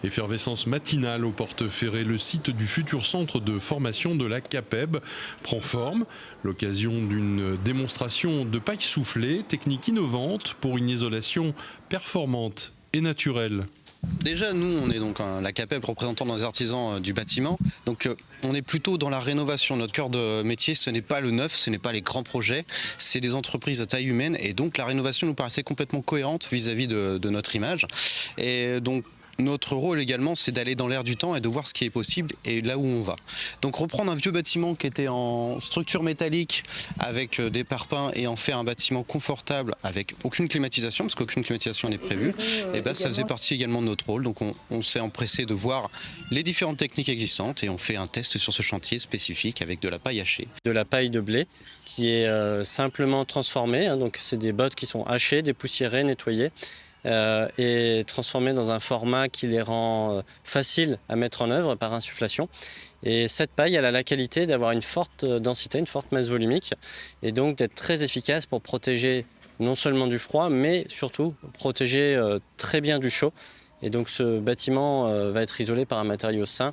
Effervescence matinale au Porte Ferré. Le site du futur centre de formation de la CAPEB prend forme. L'occasion d'une démonstration de paille soufflée, technique innovante pour une isolation performante et naturelle. Déjà, nous, on est donc la CAPEB représentant dans les artisans du bâtiment. Donc, on est plutôt dans la rénovation. Notre cœur de métier, ce n'est pas le neuf, ce n'est pas les grands projets, c'est des entreprises à taille humaine. Et donc, la rénovation nous paraissait complètement cohérente vis-à-vis de notre image. Et donc, notre rôle également, c'est d'aller dans l'air du temps et de voir ce qui est possible et là où on va. Donc reprendre un vieux bâtiment qui était en structure métallique avec des parpaings et en faire un bâtiment confortable avec aucune climatisation, parce qu'aucune climatisation n'est prévue, et ça faisait partie également de notre rôle. Donc on s'est empressé de voir les différentes techniques existantes et on fait un test sur ce chantier spécifique avec de la paille hachée. De la paille de blé qui est simplement transformée, donc c'est des bottes qui sont hachées, dépoussiérées, nettoyées. Et transformées dans un format qui les rend faciles à mettre en œuvre par insufflation. Et cette paille, elle a la qualité d'avoir une forte densité, une forte masse volumique, et donc d'être très efficace pour protéger non seulement du froid, mais surtout protéger très bien du chaud. Et donc ce bâtiment va être isolé par un matériau sain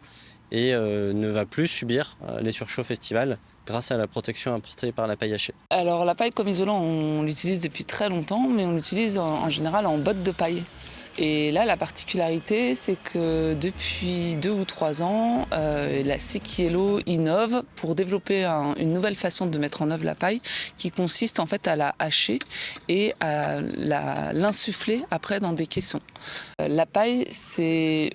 et ne va plus subir les surchauffes estivales grâce à la protection apportée par la paille hachée. Alors la paille comme isolant, on l'utilise depuis très longtemps, mais on l'utilise en général en bottes de paille. Et là, la particularité, c'est que depuis 2 ou 3 ans, la Sekiello innove pour développer une nouvelle façon de mettre en œuvre la paille qui consiste en fait à la hacher et à l'insuffler après dans des caissons. La paille, c'est...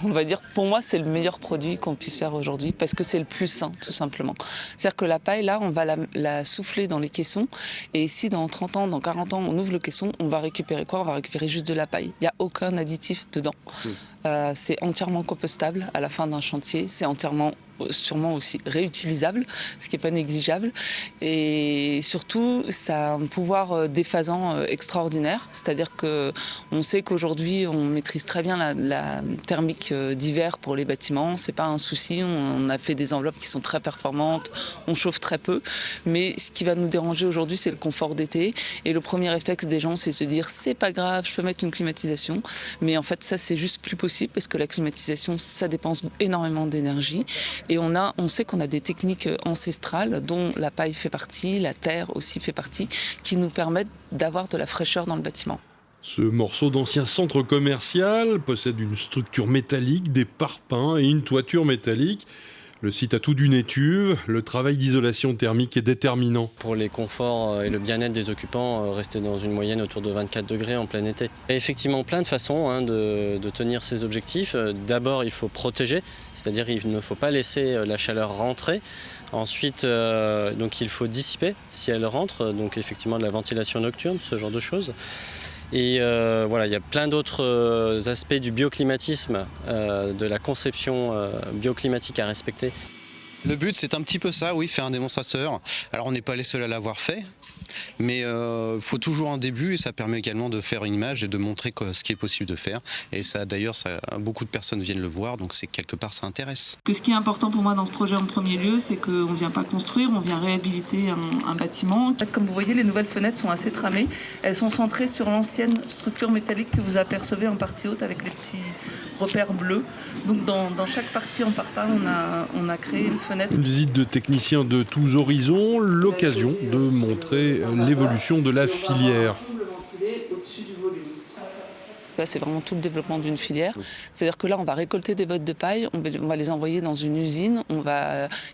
On va dire, pour moi, c'est le meilleur produit qu'on puisse faire aujourd'hui parce que c'est le plus sain, tout simplement. C'est-à-dire que la paille, là, on va la souffler dans les caissons et si dans 30 ans, dans 40 ans, on ouvre le caisson, on va récupérer quoi? On va récupérer juste de la paille. Il n'y a aucun additif dedans. C'est entièrement compostable à la fin d'un chantier. C'est entièrement, sûrement aussi réutilisable, ce qui n'est pas négligeable. Et surtout, ça a un pouvoir déphasant extraordinaire. C'est-à-dire qu'on sait qu'aujourd'hui, on maîtrise très bien la thermique d'hiver pour les bâtiments. Ce n'est pas un souci. On a fait des enveloppes qui sont très performantes. On chauffe très peu. Mais ce qui va nous déranger aujourd'hui, c'est le confort d'été. Et le premier réflexe des gens, c'est de se dire, c'est pas grave, je peux mettre une climatisation. Mais en fait, ça, c'est juste plus possible parce que la climatisation, ça dépense énormément d'énergie. Et on sait qu'on a des techniques ancestrales dont la paille fait partie, la terre aussi fait partie, qui nous permettent d'avoir de la fraîcheur dans le bâtiment. Ce morceau d'ancien centre commercial possède une structure métallique, des parpaings et une toiture métallique. Le site a tout d'une étuve, le travail d'isolation thermique est déterminant. Pour les conforts et le bien-être des occupants, rester dans une moyenne autour de 24 degrés en plein été. Il y a effectivement plein de façons de tenir ces objectifs. D'abord, il faut protéger, c'est-à-dire il ne faut pas laisser la chaleur rentrer. Ensuite, donc il faut dissiper si elle rentre, donc effectivement de la ventilation nocturne, ce genre de choses. Et voilà, il y a plein d'autres aspects du bioclimatisme, de la conception bioclimatique à respecter. Le but, c'est un petit peu ça, oui, faire un démonstrateur. Alors, on n'est pas les seuls à l'avoir fait, mais il faut toujours un début et ça permet également de faire une image et de montrer ce qui est possible de faire. Et ça, d'ailleurs, beaucoup de personnes viennent le voir, donc c'est quelque part, ça intéresse. Ce qui est important pour moi dans ce projet en premier lieu, c'est qu'on ne vient pas construire, on vient réhabiliter un bâtiment. Comme vous voyez, les nouvelles fenêtres sont assez tramées. Elles sont centrées sur l'ancienne structure métallique que vous apercevez en partie haute avec les petits repères bleus. Donc dans chaque partie en parpaing, on a créé une fenêtre. Une visite de techniciens de tous horizons, l'occasion de montrer l'évolution de la filière. Là, c'est vraiment tout le développement d'une filière. C'est-à-dire que là, on va récolter des bottes de paille, on va les envoyer dans une usine.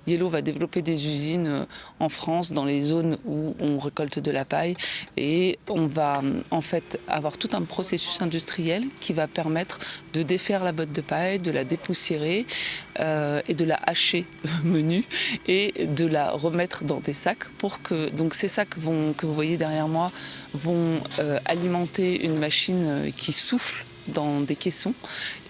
Yellow va développer des usines en France, dans les zones où on récolte de la paille. Et on va en fait avoir tout un processus industriel qui va permettre de défaire la botte de paille, de la dépoussiérer et de la hacher menu et de la remettre dans des sacs pour que donc ces sacs que vous voyez derrière moi vont alimenter une machine qui souffle dans des caissons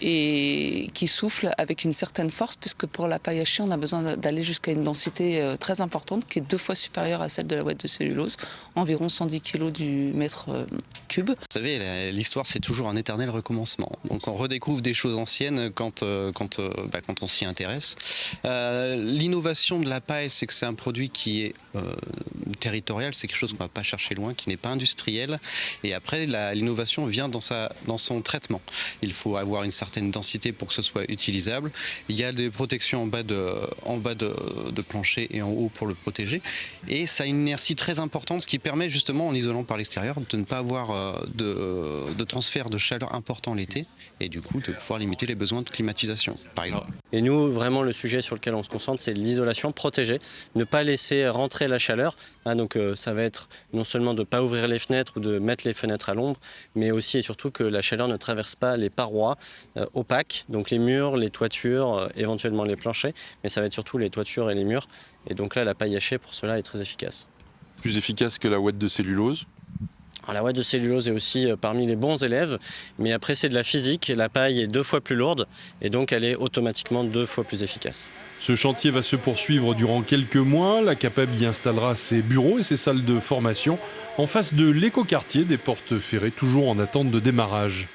et qui souffle avec une certaine force puisque pour la paille hachée on a besoin d'aller jusqu'à une densité très importante qui est 2 fois supérieure à celle de la boîte de cellulose, environ 110 kg du mètre cube. Vous savez, l'histoire c'est toujours un éternel recommencement. Donc on redécouvre des choses anciennes quand on s'y intéresse. L'innovation de la paille, c'est que c'est un produit qui est territorial, c'est quelque chose qu'on ne va pas chercher loin, qui n'est pas industriel. Et après, l'innovation vient dans son traitement correctement. Il faut avoir une certaine densité pour que ce soit utilisable. Il y a des protections en bas de plancher et en haut pour le protéger. Et ça a une inertie très importante, ce qui permet justement, en isolant par l'extérieur, de ne pas avoir de transfert de chaleur important l'été et du coup de pouvoir limiter les besoins de climatisation, par exemple. Et nous, vraiment, le sujet sur lequel on se concentre, c'est l'isolation protégée. Ne pas laisser rentrer la chaleur. Donc ça va être non seulement de ne pas ouvrir les fenêtres ou de mettre les fenêtres à l'ombre, mais aussi et surtout que la chaleur ne traverse pas les parois opaques, donc les murs, les toitures, éventuellement les planchers, mais ça va être surtout les toitures et les murs. Et donc là, la paille hachée, pour cela, est très efficace. Plus efficace que la ouate de cellulose. Alors, la ouate de cellulose est aussi parmi les bons élèves, mais après c'est de la physique, la paille est 2 fois plus lourde et donc elle est automatiquement 2 fois plus efficace. Ce chantier va se poursuivre durant quelques mois. La CAPEB y installera ses bureaux et ses salles de formation en face de l'écoquartier des Portes Ferrées, toujours en attente de démarrage.